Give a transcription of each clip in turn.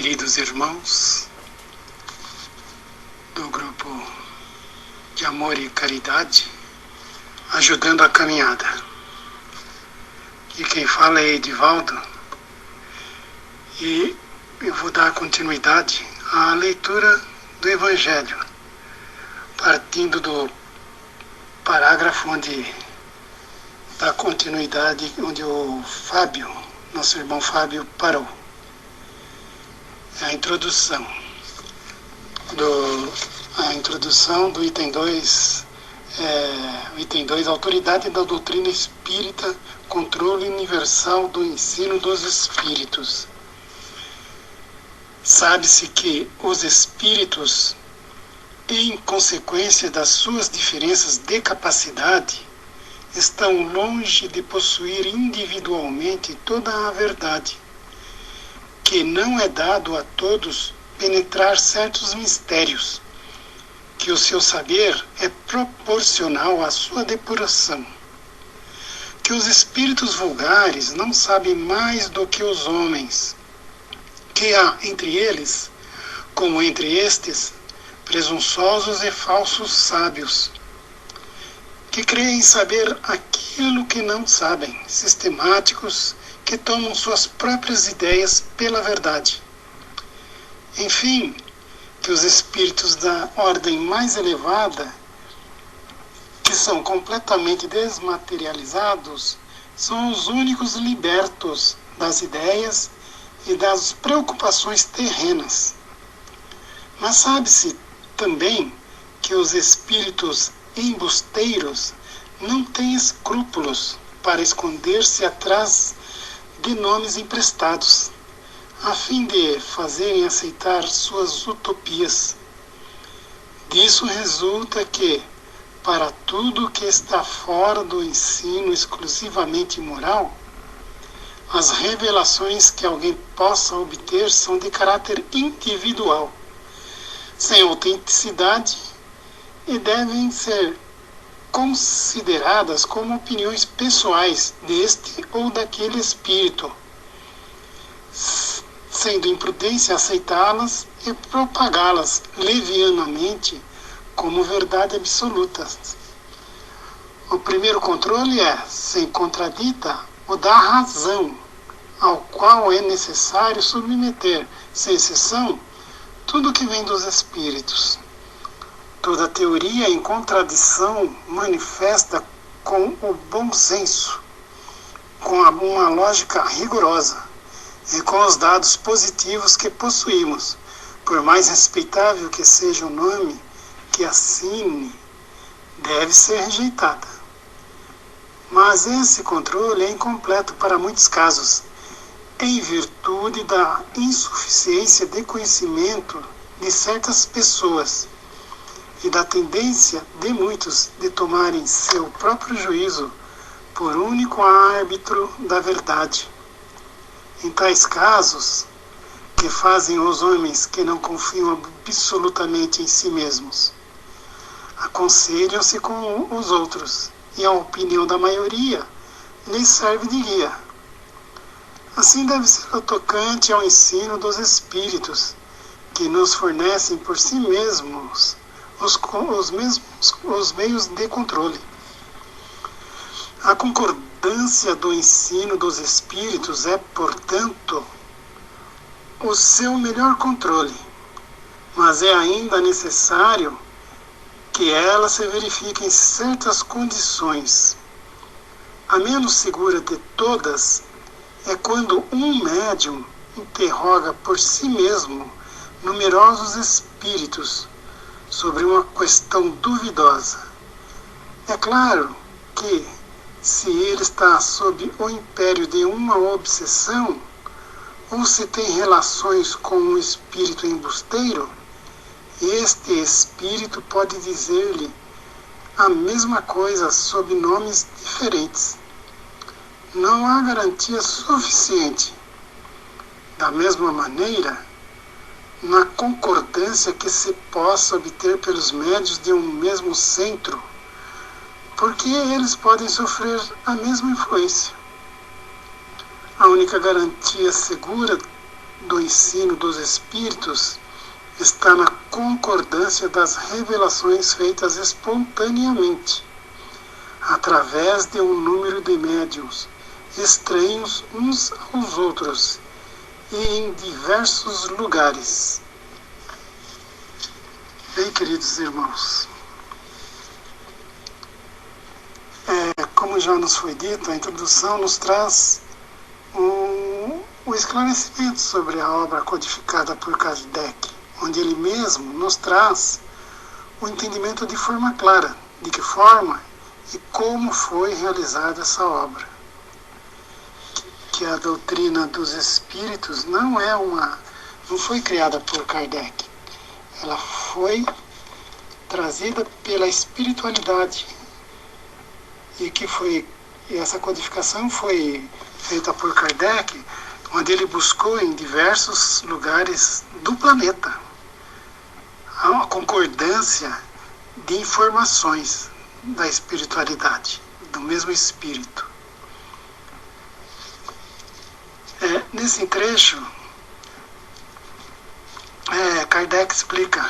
queridos irmãos do grupo de amor e caridade, ajudando a caminhada. E quem fala é Edivaldo, e eu vou dar continuidade à leitura do Evangelho, partindo do parágrafo onde dá continuidade, onde o Fábio, nosso irmão Fábio, parou. A introdução do item 2, item 2, autoridade da doutrina espírita, controle universal do ensino dos espíritos. Sabe-se que os espíritos, em consequência das suas diferenças de capacidade, estão longe de possuir individualmente toda a verdade, que não é dado a todos penetrar certos mistérios, que o seu saber é proporcional à sua depuração, que os espíritos vulgares não sabem mais do que os homens, que há entre eles, como entre estes, presunçosos e falsos sábios, que creem saber aquilo que não sabem, sistemáticos, que tomam suas próprias ideias pela verdade. Enfim, que os espíritos da ordem mais elevada, que são completamente desmaterializados, são os únicos libertos das ideias e das preocupações terrenas. Mas sabe-se também que os espíritos embusteiros não têm escrúpulos para esconder-se atrás de nomes emprestados, a fim de fazerem aceitar suas utopias. Disso resulta que, para tudo que está fora do ensino exclusivamente moral, as revelações que alguém possa obter são de caráter individual, sem autenticidade, e devem ser consideradas como opiniões pessoais deste ou daquele espírito, sendo imprudência aceitá-las e propagá-las levianamente como verdade absoluta. O primeiro controle é, sem contradita, o da razão, ao qual é necessário submeter, sem exceção, tudo que vem dos espíritos. Toda teoria em contradição manifesta com o bom senso, com uma lógica rigorosa e com os dados positivos que possuímos, por mais respeitável que seja o nome que assine, deve ser rejeitada. Mas esse controle é incompleto para muitos casos, em virtude da insuficiência de conhecimento de certas pessoas e da tendência de muitos de tomarem seu próprio juízo por único árbitro da verdade. Em tais casos, que fazem os homens que não confiam absolutamente em si mesmos, aconselham-se com os outros, e a opinião da maioria lhes serve de guia. Assim deve ser o tocante ao ensino dos espíritos, que nos fornecem por si mesmos os meios de controle. A concordância do ensino dos espíritos é, portanto, o seu melhor controle, mas é ainda necessário que ela se verifique em certas condições. A menos segura de todas é quando um médium interroga por si mesmo numerosos espíritos sobre uma questão duvidosa. É claro que, se ele está sob o império de uma obsessão, ou se tem relações com um espírito embusteiro, este espírito pode dizer-lhe a mesma coisa sob nomes diferentes. Não há garantia suficiente. Da mesma maneira, na concordância que se possa obter pelos médios de um mesmo centro, porque eles podem sofrer a mesma influência. A única garantia segura do ensino dos espíritos está na concordância das revelações feitas espontaneamente, através de um número de médiuns, estranhos uns aos outros e em diversos lugares. Bem, queridos irmãos, como já nos foi dito, a introdução nos traz o esclarecimento sobre a obra codificada por Kardec, onde ele mesmo nos traz o entendimento de forma clara, de que forma e como foi realizada essa obra. Que a doutrina dos espíritos não foi criada por Kardec, ela foi trazida pela espiritualidade e essa codificação foi feita por Kardec, onde ele buscou em diversos lugares do planeta a concordância de informações da espiritualidade, do mesmo espírito. Nesse trecho, Kardec explica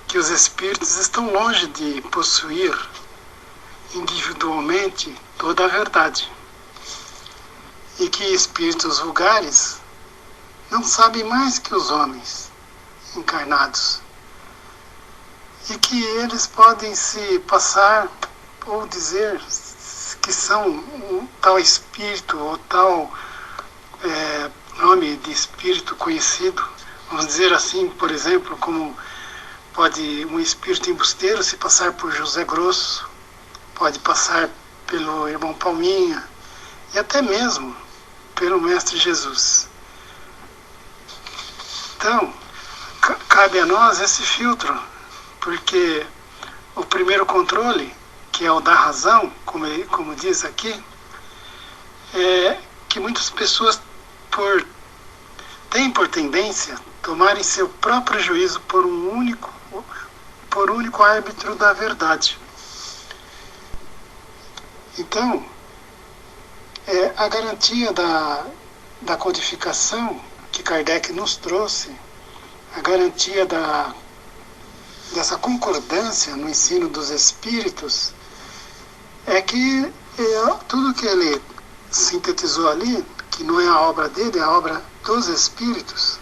que os espíritos estão longe de possuir individualmente toda a verdade e que espíritos vulgares não sabem mais que os homens encarnados e que eles podem se passar ou dizer que são um tal espírito ou tal nome de espírito conhecido. Vamos dizer assim, por exemplo, como pode um espírito embusteiro se passar por José Grosso, pode passar pelo irmão Palminha e até mesmo pelo Mestre Jesus. Então, cabe a nós esse filtro, porque o primeiro controle, que é o da razão, como diz aqui, é que muitas pessoas têm por tendência tomarem seu próprio juízo por único árbitro da verdade. Então, a garantia da codificação que Kardec nos trouxe, a garantia dessa concordância no ensino dos espíritos, é que tudo que ele sintetizou ali, que não é a obra dele, é a obra dos espíritos,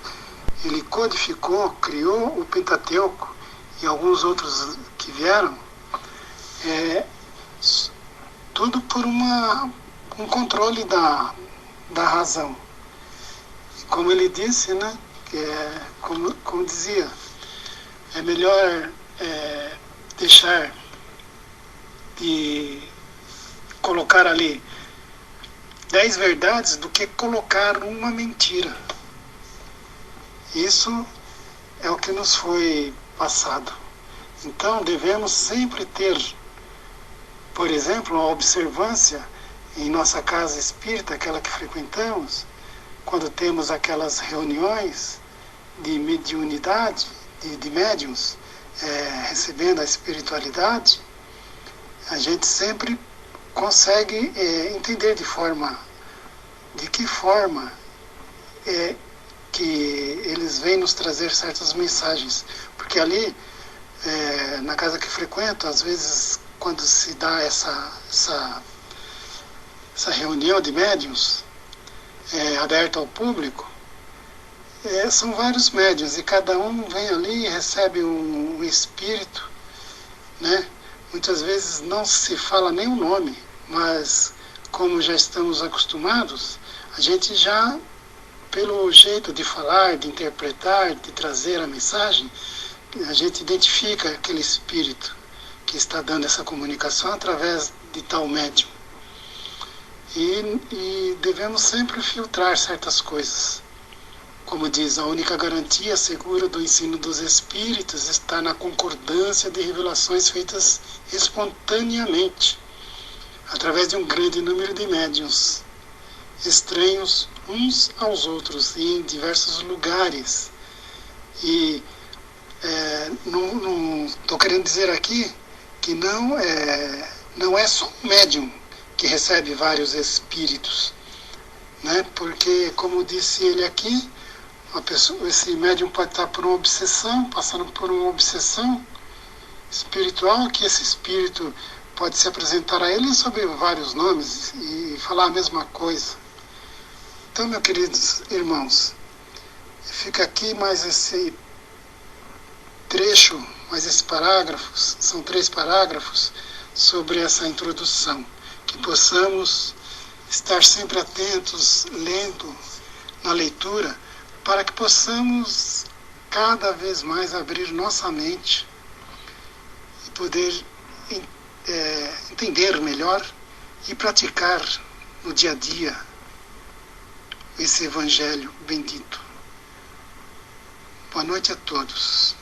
ele codificou, criou o Pentateuco e alguns outros que vieram, tudo por um controle da razão. E como ele disse, né, como dizia, é melhor deixar de colocar ali 10 verdades do que colocar uma mentira. Isso é o que nos foi passado. Então devemos sempre ter, por exemplo, a observância em nossa casa espírita, aquela que frequentamos, quando temos aquelas reuniões de mediunidade, de médiuns, recebendo a espiritualidade, a gente sempre consegue entender de que forma que eles vêm nos trazer certas mensagens. Porque ali, na casa que frequento, às vezes, quando se dá essa reunião de médiuns aberta ao público, são vários médiuns e cada um vem ali e recebe um espírito, né? Muitas vezes não se fala nem o nome, mas como já estamos acostumados, a gente já, pelo jeito de falar, de interpretar, de trazer a mensagem, a gente identifica aquele espírito que está dando essa comunicação através de tal médium. E devemos sempre filtrar certas coisas. Como diz, a única garantia segura do ensino dos espíritos está na concordância de revelações feitas espontaneamente, através de um grande número de médiuns, estranhos uns aos outros e em diversos lugares. E não estou querendo dizer aqui que não é só um médium que recebe vários espíritos, né? Porque, como disse ele aqui, Esse médium pode estar por uma obsessão, passando por uma obsessão espiritual, que esse espírito pode se apresentar a ele sob vários nomes e falar a mesma coisa. Então, meus queridos irmãos, fica aqui mais esse trecho, mais esses parágrafos, são 3 parágrafos, sobre essa introdução. Que possamos estar sempre atentos, lendo na leitura, para que possamos cada vez mais abrir nossa mente e poder entender melhor e praticar no dia a dia esse Evangelho bendito. Boa noite a todos.